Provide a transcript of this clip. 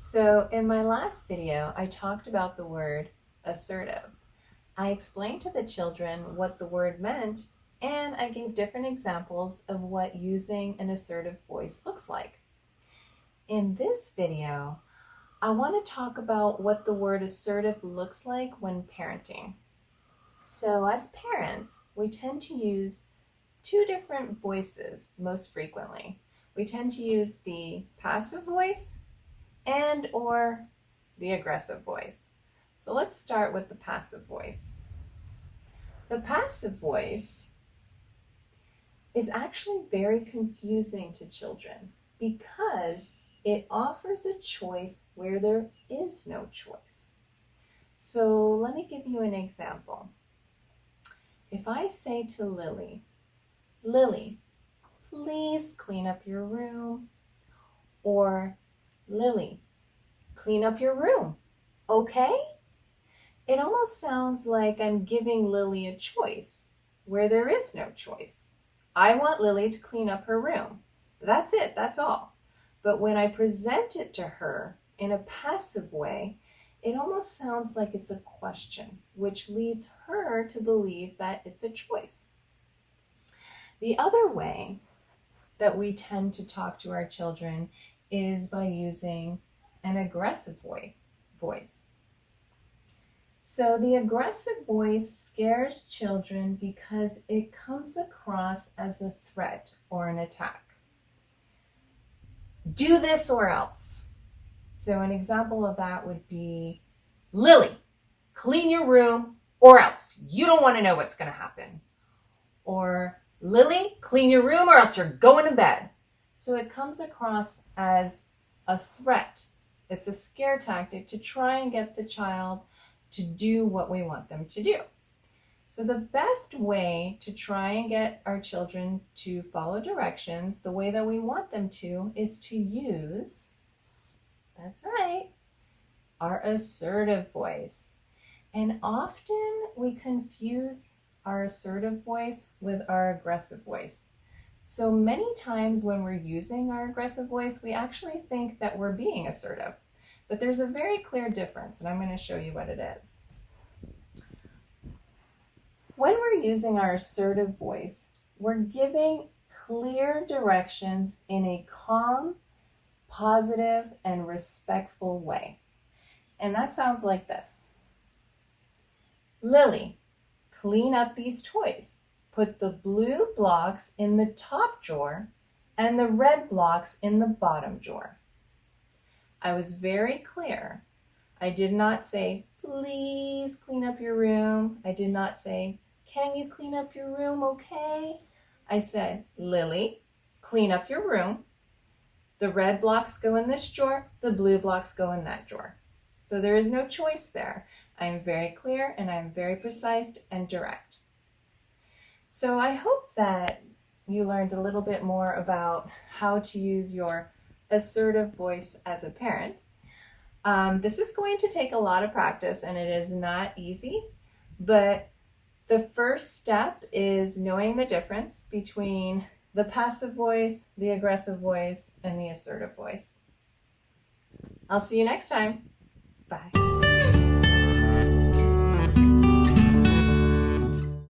So in my last video, I talked about the word assertive. I explained to the children what the word meant, and I gave different examples of what using an assertive voice looks like. In this video, I want to talk about what the word assertive looks like when parenting. So as parents, we tend to use two different voices most frequently. We tend to use the passive voice and or the aggressive voice. So let's start with the passive voice. The passive voice is actually very confusing to children because it offers a choice where there is no choice. So let me give you an example. If I say to Lily, "Lily, please clean up your room," or "Lily, clean up your room, okay?" It almost sounds like I'm giving Lily a choice where there is no choice. I want Lily to clean up her room. That's it, that's all. But when I present it to her in a passive way, it almost sounds like it's a question, which leads her to believe that it's a choice. The other way that we tend to talk to our children is by using an aggressive voice. So the aggressive voice scares children because it comes across as a threat or an attack. Do this or else. So an example of that would be, "Lily, clean your room or else. You don't want to know what's going to happen." Or, "Lily, clean your room or else you're going to bed." So it comes across as a threat. It's a scare tactic to try and get the child to do what we want them to do. So the best way to try and get our children to follow directions the way that we want them to is to use, that's right, our assertive voice. And often we confuse our assertive voice with our aggressive voice. So many times when we're using our aggressive voice, we actually think that we're being assertive. But there's a very clear difference, and I'm going to show you what it is. When we're using our assertive voice, we're giving clear directions in a calm, positive, and respectful way. And that sounds like this. "Lily, clean up these toys. Put the blue blocks in the top drawer and the red blocks in the bottom drawer." I was very clear. I did not say, "Please clean up your room." I did not say, "Can you clean up your room, okay?" I said, "Lily, clean up your room. The red blocks go in this drawer, the blue blocks go in that drawer." So there is no choice there. I am very clear and I am very precise and direct. So I hope that you learned a little bit more about how to use your assertive voice as a parent. This is going to take a lot of practice and it is not easy, but the first step is knowing the difference between the passive voice, the aggressive voice, and the assertive voice. I'll see you next time. Bye.